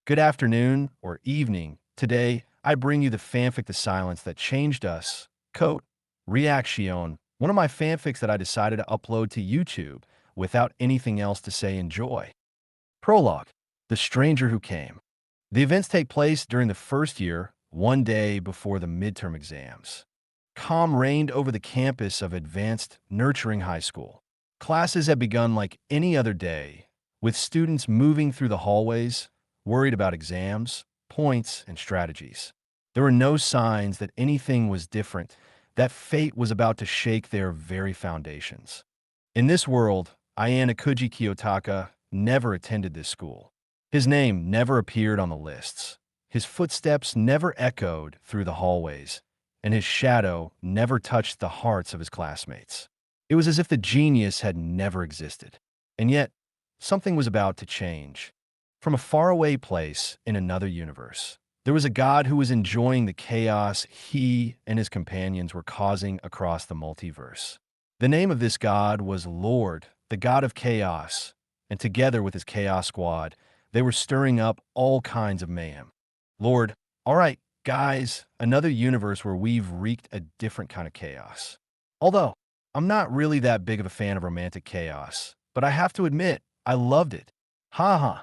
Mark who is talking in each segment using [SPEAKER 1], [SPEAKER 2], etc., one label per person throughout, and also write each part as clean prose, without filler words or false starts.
[SPEAKER 1] Good afternoon or evening. Today, I bring you the fanfic The Silence That Changed Us, COTE, Reaction, one of my fanfics that I decided to upload to YouTube without anything else to say enjoy. Prologue, The Stranger Who Came. The events take place during the first year, one day before the midterm exams. Calm reigned over the campus of Advanced Nurturing High School. Classes had begun like any other day, with students moving through the hallways, worried about exams, points, and strategies. There were no signs that anything was different, that fate was about to shake their very foundations. In this world, Ayanakuji Kiyotaka never attended this school. His name never appeared on the lists. His footsteps never echoed through the hallways, and his shadow never touched the hearts of his classmates. It was as if the genius had never existed. And yet, something was about to change. From a faraway place in another universe, there was a god who was enjoying the chaos he and his companions were causing across the multiverse. The name of this god was Lord, the god of chaos, and together with his chaos squad, they were stirring up all kinds of mayhem. Lord, all right, guys, another universe where we've wreaked a different kind of chaos. Although, I'm not really that big of a fan of romantic chaos, but I have to admit, I loved it. Ha ha.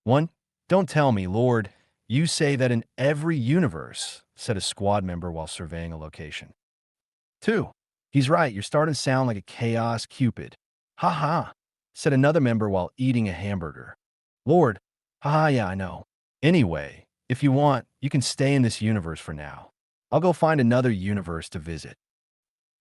[SPEAKER 1] 1. Don't tell me, Lord, you say that in every universe, said a squad member while surveying a location. 2. He's right, you're starting to sound like a chaos cupid. Ha ha, said another member while eating a hamburger. Lord, ha yeah, I know. Anyway, if you want, you can stay in this universe for now. I'll go find another universe to visit.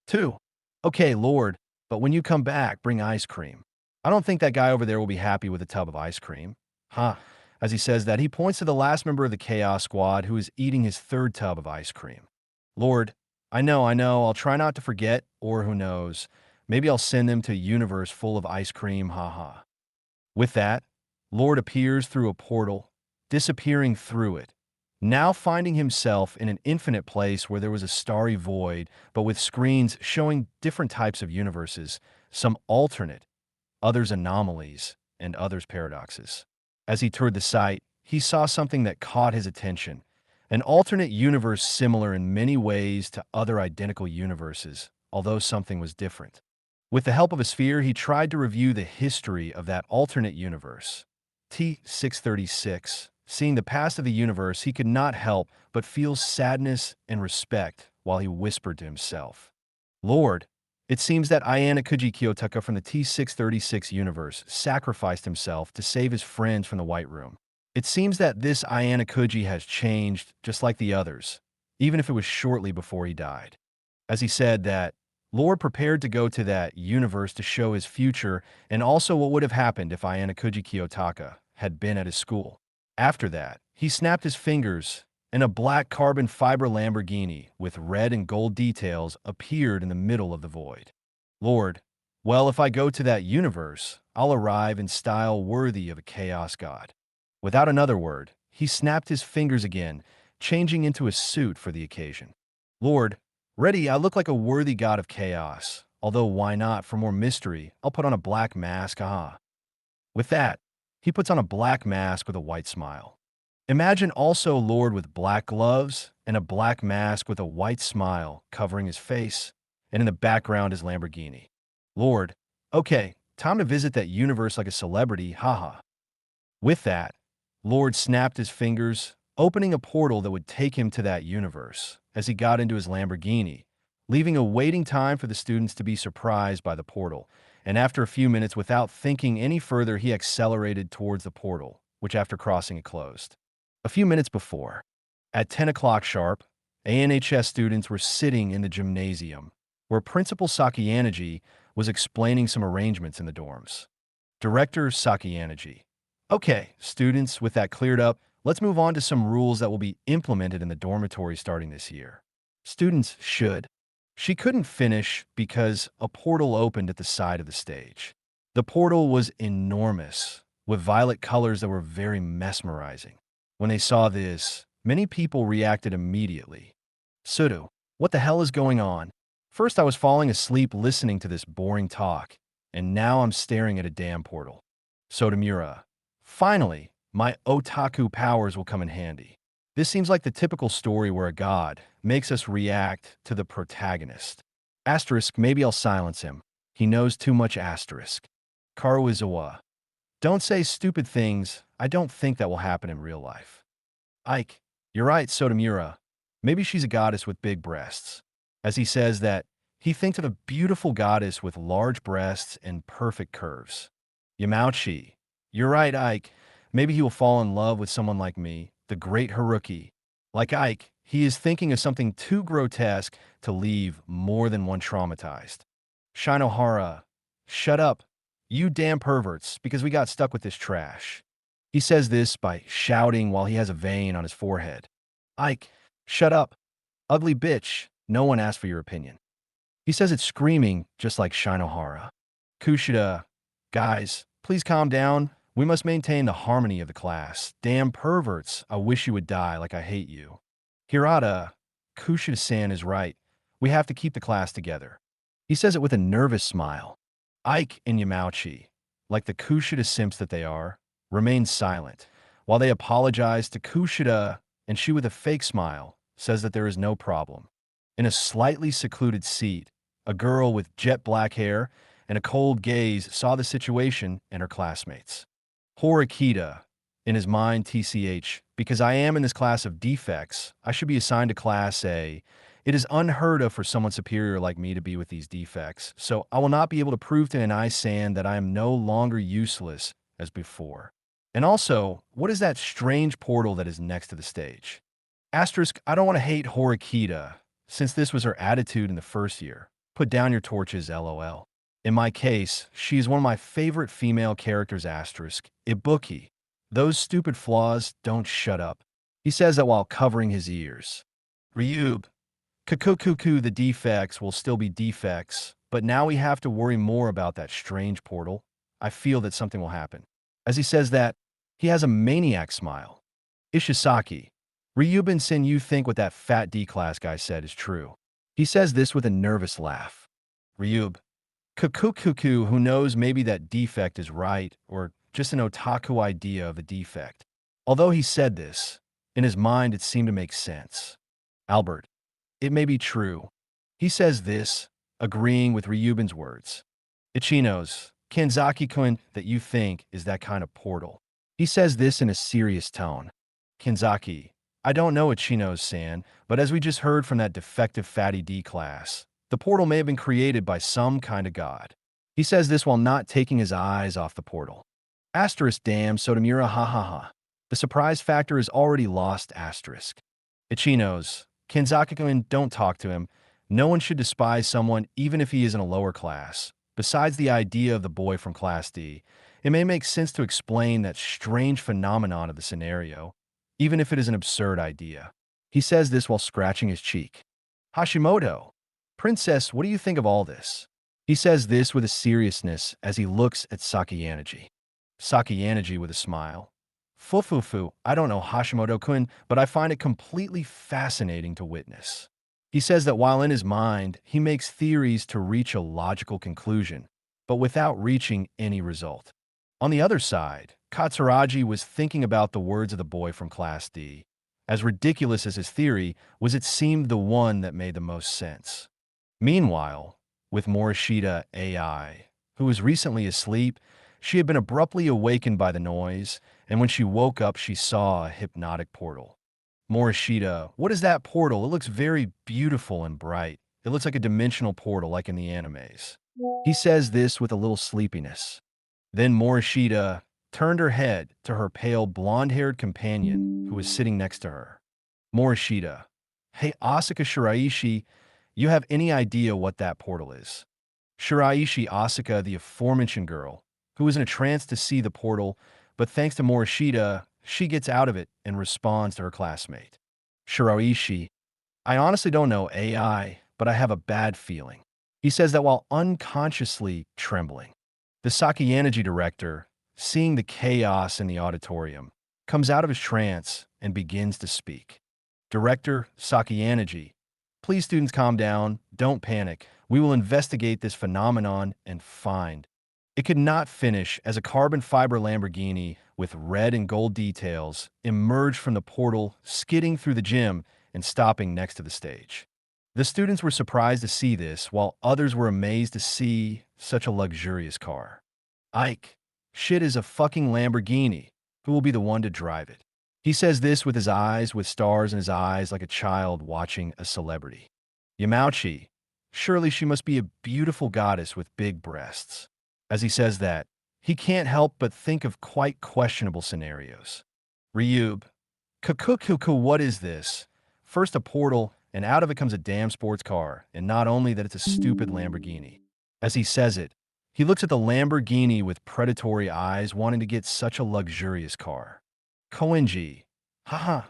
[SPEAKER 1] 2. Okay, Lord, but when you come back, bring ice cream. I don't think that guy over there will be happy with a tub of ice cream. Huh. As he says that, he points to the last member of the Chaos Squad who is eating his third tub of ice cream. Lord, I know, I'll try not to forget, or who knows, maybe I'll send them to a universe full of ice cream, haha. With that, Lord appears through a portal, disappearing through it, now finding himself in an infinite place where there was a starry void, but with screens showing different types of universes, some alternate, others anomalies, and others paradoxes. As he toured the site, he saw something that caught his attention, an alternate universe similar in many ways to other identical universes, although something was different. With the help of a sphere, he tried to review the history of that alternate universe. T-636. Seeing the past of the universe, he could not help but feel sadness and respect while he whispered to himself. Lord, it seems that Ayanakuji Kiyotaka from the T-636 universe sacrificed himself to save his friends from the White Room. It seems that this Ayanakuji has changed just like the others, even if it was shortly before he died. As he said that, Lord prepared to go to that universe to show his future and also what would have happened if Ayanakuji Kiyotaka had been at his school. After that, he snapped his fingers, and a black carbon fiber Lamborghini with red and gold details appeared in the middle of the void. Lord, well, if I go to that universe, I'll arrive in style worthy of a chaos god. Without another word, he snapped his fingers again, changing into a suit for the occasion. Lord, ready, I look like a worthy god of chaos, although why not, for more mystery, I'll put on a black mask, aha. With that, he puts on a black mask with a white smile. Imagine also Lord with black gloves and a black mask with a white smile covering his face, and in the background his Lamborghini. Lord, okay, time to visit that universe like a celebrity, haha. With that, Lord snapped his fingers, opening a portal that would take him to that universe as he got into his Lamborghini, leaving a waiting time for the students to be surprised by the portal, and after a few minutes, without thinking any further, he accelerated towards the portal, which after crossing it closed. A few minutes before, at 10 o'clock sharp, ANHS students were sitting in the gymnasium, where Principal Sakiyanaji was explaining some arrangements in the dorms. Director Sakiyanaji. Okay, students, with that cleared up, let's move on to some rules that will be implemented in the dormitory starting this year. Students should. She couldn't finish because a portal opened at the side of the stage. The portal was enormous, with violet colors that were very mesmerizing. When they saw this, many people reacted immediately. Sudo, what the hell is going on? First I was falling asleep listening to this boring talk, and now I'm staring at a damn portal. Sotomura, finally, My otaku powers will come in handy. This seems like the typical story where a god makes us react to the protagonist. Asterisk, maybe I'll silence him. He knows too much asterisk. Karuizawa. Don't say stupid things. I don't think that will happen in real life. Ike, you're right, Sotomura. Maybe she's a goddess with big breasts. As he says that, he thinks of a beautiful goddess with large breasts and perfect curves. Yamauchi. You're right, Ike. Maybe he will fall in love with someone like me, the great Haruki. Like Ike, he is thinking of something too grotesque to leave more than one traumatized. Shinohara. Shut up. You damn perverts, because we got stuck with this trash. He says this by shouting while he has a vein on his forehead. Ike, shut up. Ugly bitch. No one asked for your opinion. He says it screaming, just like Shinohara. Kushida. Guys, please calm down. We must maintain the harmony of the class. Damn perverts. I wish you would die like I hate you. Hirata. Kushida-san is right. We have to keep the class together. He says it with a nervous smile. Ike and Yamauchi, like the Kushida simps that they are, remain silent, while they apologize to Kushida, and she with a fake smile says that there is no problem. In a slightly secluded seat, a girl with jet black hair and a cold gaze saw the situation and her classmates. Horikita, in his mind TCH, because I am in this class of defects, I should be assigned to Class A. It is unheard of for someone superior like me to be with these defects, so I will not be able to prove to Anai-san that I am no longer useless as before. And also, what is that strange portal that is next to the stage? Asterisk, I don't want to hate Horikita, since this was her attitude in the first year. Put down your torches, lol. In my case, she is one of my favorite female characters, asterisk, Ibuki. Those stupid flaws don't shut up. He says that while covering his ears. Ryub. Kakukuku, the defects will still be defects, but now we have to worry more about that strange portal. I feel that something will happen. As he says that, he has a maniac smile. Ishisaki. Ryubin-sen, you think what that fat D-class guy said is true. He says this with a nervous laugh. Ryub. Kakukuku, who knows maybe that defect is right, or just an otaku idea of a defect. Although he said this, in his mind it seemed to make sense. Albert. It may be true. He says this, agreeing with Ryubin's words. Ichino's, Kanzaki-kun, that you think is that kind of portal. He says this in a serious tone. Kanzaki. I don't know Ichino's-san, but as we just heard from that defective fatty D-class, the portal may have been created by some kind of god. He says this while not taking his eyes off the portal. Asterisk, damn, Sotomura, ha ha ha. The surprise factor is already lost, asterisk. Ichino's. Kanzaki-kun, don't talk to him. No one should despise someone even if he is in a lower class. Besides the idea of the boy from Class D, it may make sense to explain that strange phenomenon of the scenario, even if it is an absurd idea. He says this while scratching his cheek. Hashimoto. Princess, what do you think of all this? He says this with a seriousness as he looks at Sakayanaji. Sakayanaji with a smile. Fufufu, I don't know Hashimoto-kun, but I find it completely fascinating to witness. He says that while in his mind, he makes theories to reach a logical conclusion, but without reaching any result. On the other side, Katsuragi was thinking about the words of the boy from Class D. As ridiculous as his theory was, it seemed the one that made the most sense. Meanwhile, with Morishita AI, who was recently asleep, she had been abruptly awakened by the noise, and when she woke up, she saw a hypnotic portal. Morishita, what is that portal? It looks very beautiful and bright. It looks like a dimensional portal like in the animes. He says this with a little sleepiness. Then Morishita turned her head to her pale blonde-haired companion who was sitting next to her. Morishita, hey Asuka Shiraishi, you have any idea what that portal is? Shiraishi Asuka, the aforementioned girl, who was in a trance to see the portal, but thanks to Morishita, she gets out of it and responds to her classmate. Shiraishi, I honestly don't know AI, but I have a bad feeling. He says that while unconsciously trembling. The Sakayanaji director, seeing the chaos in the auditorium, comes out of his trance and begins to speak. Director Sakayanaji, please students calm down, don't panic. We will investigate this phenomenon and find. It could not finish as a carbon fiber Lamborghini with red and gold details emerged from the portal, skidding through the gym and stopping next to the stage. The students were surprised to see this, while others were amazed to see such a luxurious car. Ike, shit is a fucking Lamborghini. Who will be the one to drive it? He says this with his eyes, with stars in his eyes, like a child watching a celebrity. Yamauchi, surely she must be a beautiful goddess with big breasts. As he says that, he can't help but think of quite questionable scenarios. Ryub, Kukukuku, what is this? First a portal, and out of it comes a damn sports car, and not only that, it's a stupid Lamborghini. As he says it, he looks at the Lamborghini with predatory eyes, wanting to get such a luxurious car. Koenji, haha,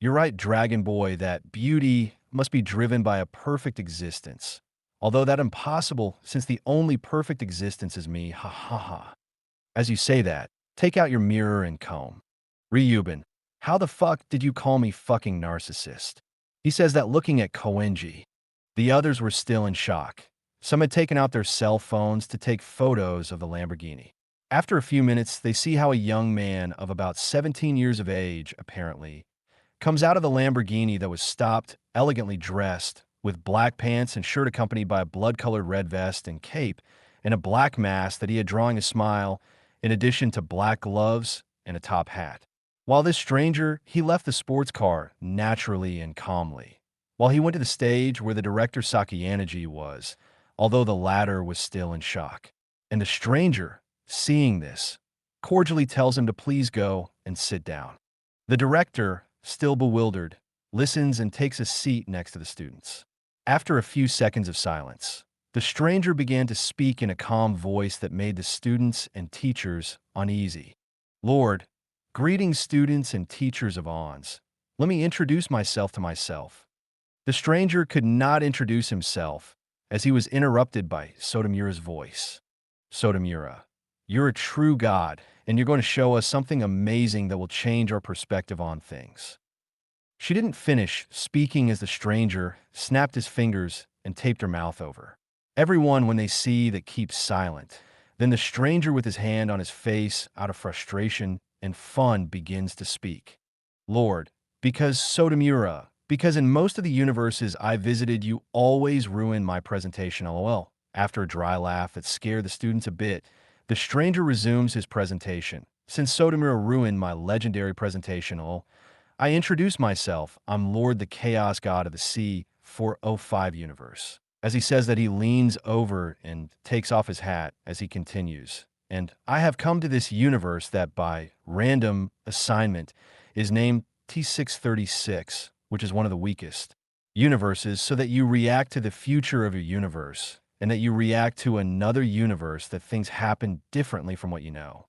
[SPEAKER 1] you're right, Dragon Boy, that beauty must be driven by a perfect existence. Although that impossible, since the only perfect existence is me, ha ha ha. As you say that, take out your mirror and comb. Ryuben, how the fuck did you call me fucking narcissist? He says that looking at Koenji. The others were still in shock. Some had taken out their cell phones to take photos of the Lamborghini. After a few minutes, they see how a young man of about 17 years of age, apparently, comes out of the Lamborghini that was stopped, elegantly dressed, with black pants and shirt accompanied by a blood-colored red vest and cape, and a black mask that he had drawing a smile, in addition to black gloves and a top hat. While this stranger, he left the sports car naturally and calmly, while he went to the stage where the director Sakayanaji was, although the latter was still in shock. And the stranger, seeing this, cordially tells him to please go and sit down. The director, still bewildered, listens and takes a seat next to the students. After a few seconds of silence, the stranger began to speak in a calm voice that made the students and teachers uneasy. Lord, greetings students and teachers of Ons. Let me introduce myself to myself. The stranger could not introduce himself, as he was interrupted by Sotomura's voice. Sotomura, you're a true god, and you're going to show us something amazing that will change our perspective on things. She didn't finish speaking as the stranger snapped his fingers and taped her mouth over. Everyone, when they see that, keeps silent. Then the stranger with his hand on his face, out of frustration and fun, begins to speak. Lord, because Sotomura, because in most of the universes I visited, you always ruin my presentation, lol. After a dry laugh that scared the students a bit, the stranger resumes his presentation. Since Sotomura ruined my legendary presentation, lol, I introduce myself. I'm Lord the Chaos God of the Sea 405 universe. As he says that, he leans over and takes off his hat as he continues. And I have come to this universe that by random assignment is named T636, which is one of the weakest universes, so that you react to the future of your universe, and that you react to another universe that things happen differently from what you know.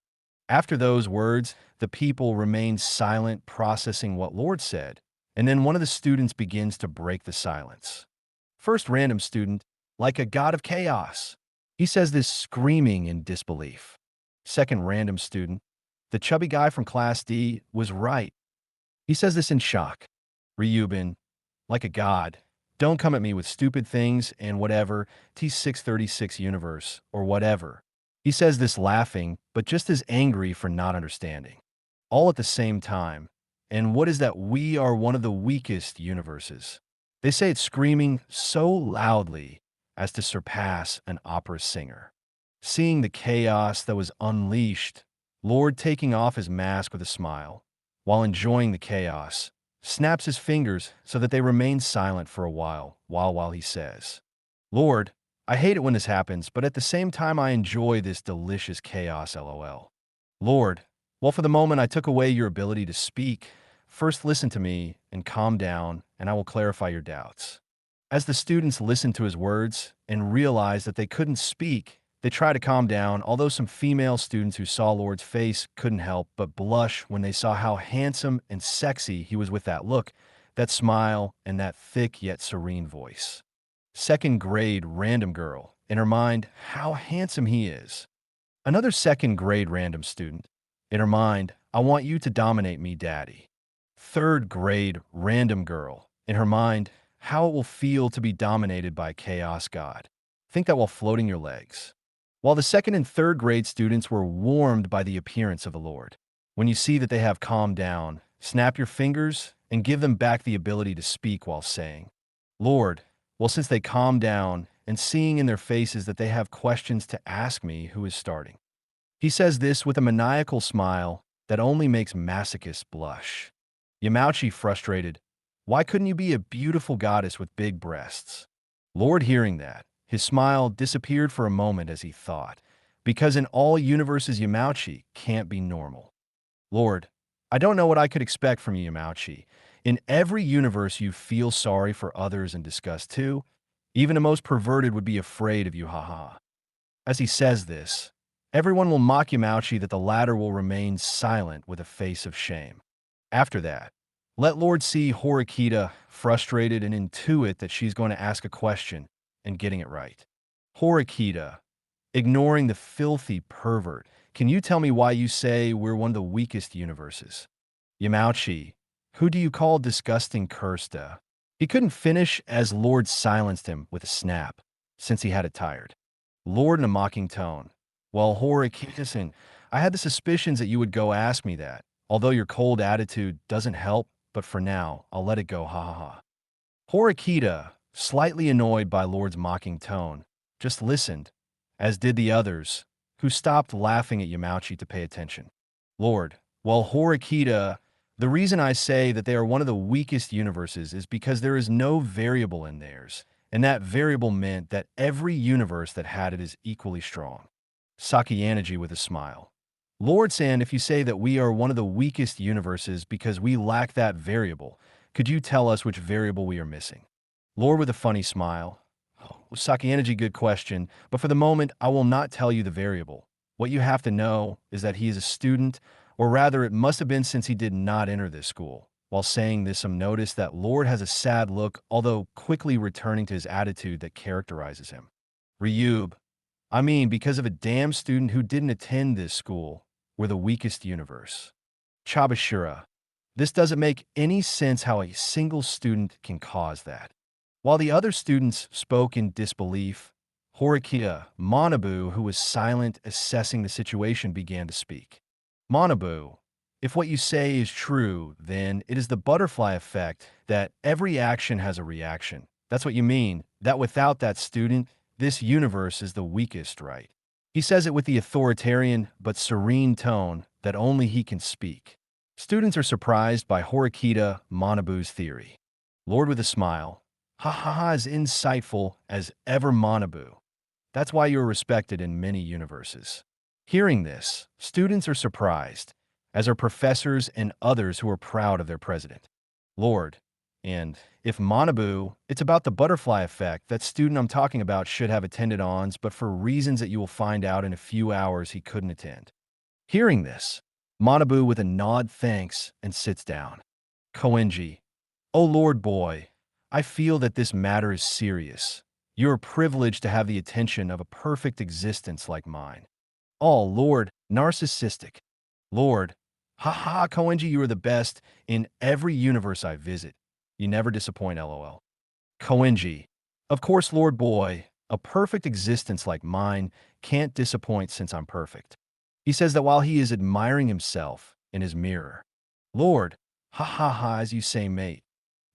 [SPEAKER 1] After those words, the people remain silent, processing what Lord said, and then one of the students begins to break the silence. First random student, like a god of chaos. He says this screaming in disbelief. Second random student, the chubby guy from Class D was right. He says this in shock. Ryuben, like a god, don't come at me with stupid things and whatever, T636 universe, or whatever. He says this laughing, but just as angry for not understanding. All at the same time. And what is that? We are one of the weakest universes. They say it screaming so loudly as to surpass an opera singer. Seeing the chaos that was unleashed, Lord, taking off his mask with a smile, while enjoying the chaos, snaps his fingers so that they remain silent for a while he says, Lord, I hate it when this happens, but at the same time I enjoy this delicious chaos, lol. Lord, well, for the moment I took away your ability to speak. First listen to me and calm down, and I will clarify your doubts. As the students listened to his words and realized that they couldn't speak, they tried to calm down, although some female students who saw Lord's face couldn't help but blush when they saw how handsome and sexy he was with that look, that smile, and that thick yet serene voice. Second grade random girl, in her mind, how handsome he is. Another second grade random student, in her mind, I want you to dominate me, daddy. Third grade random girl, in her mind, how it will feel to be dominated by Chaos God. Think that while floating your legs. while the second and third grade students were warmed by the appearance of the Lord. When you see that they have calmed down, snap your fingers and give them back the ability to speak while saying, Lord, well, since they calm down and seeing in their faces that they have questions to ask me who is starting. He says this with a maniacal smile that only makes masochists blush. Yamauchi frustrated, why couldn't you be a beautiful goddess with big breasts? Lord hearing that, his smile disappeared for a moment as he thought, because in all universes Yamauchi can't be normal. Lord, I don't know what I could expect from you, Yamauchi. In every universe you feel sorry for others and disgust too. Even the most perverted would be afraid of you, haha. As he says this, everyone will mock Yamauchi that the latter will remain silent with a face of shame. After that, let Lord see Horikita frustrated and intuit that she's going to ask a question and getting it right. Horikita, ignoring the filthy pervert, can you tell me why you say we're one of the weakest universes? Yamauchi, who do you call disgusting Kirsta? He couldn't finish as Lord silenced him with a snap, since he had it tired. Lord in a mocking tone, well, Horikita, I had the suspicions that you would go ask me that, although your cold attitude doesn't help, but for now, I'll let it go, ha ha ha. Horikita, slightly annoyed by Lord's mocking tone, just listened, as did the others, who stopped laughing at Yamauchi to pay attention. Lord, well, Horikita, the reason I say that they are one of the weakest universes is because there is no variable in theirs, and that variable meant that every universe that had it is equally strong. Sakayanaji with a smile. Lord San, if you say that we are one of the weakest universes because we lack that variable, could you tell us which variable we are missing? Lord with a funny smile. Oh, Sakayanaji, good question, but for the moment, I will not tell you the variable. What you have to know is that he is a student, or rather it must have been since he did not enter this school. While saying this, notice that Lord has a sad look, although quickly returning to his attitude that characterizes him. Ryub, I mean, because of a damn student who didn't attend this school, we're the weakest universe. Chabashira, this doesn't make any sense how a single student can cause that. While the other students spoke in disbelief, Horikita, Manabu, who was silent assessing the situation, began to speak. Manabu, if what you say is true, then it is the butterfly effect that every action has a reaction. That's what you mean, that without that student, this universe is the weakest, right? He says it with the authoritarian but serene tone that only he can speak. Students are surprised by Horikita Manabu's theory. Lord with a smile, ha ha ha, as insightful as ever, Manabu. That's why you're respected in many universes. Hearing this, students are surprised, as are professors and others who are proud of their president. Lord, and if Manabu, it's about the butterfly effect, that student I'm talking about should have attended ONS, but for reasons that you will find out in a few hours he couldn't attend. Hearing this, Manabu with a nod thanks and sits down. Koenji, oh Lord boy, I feel that this matter is serious. You're privileged to have the attention of a perfect existence like mine. Oh Lord, narcissistic. Lord, ha ha, Koenji, you are the best in every universe I visit. You never disappoint, lol. Koenji, of course, Lord boy, a perfect existence like mine can't disappoint since I'm perfect. He says that while he is admiring himself in his mirror. Lord, ha ha ha, as you say, mate.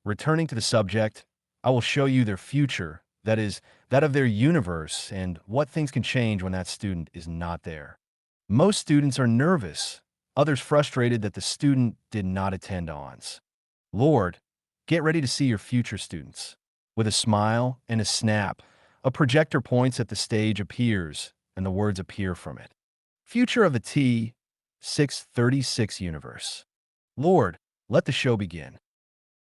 [SPEAKER 1] Returning to the subject, I will show you their future, that is, that of their universe, and what things can change when that student is not there. Most students are nervous, others frustrated that the student did not attend ONS. Lord, get ready to see your future students. With a smile and a snap, a projector points at the stage appears, and the words appear from it. Future of the T-636 universe. Lord, let the show begin.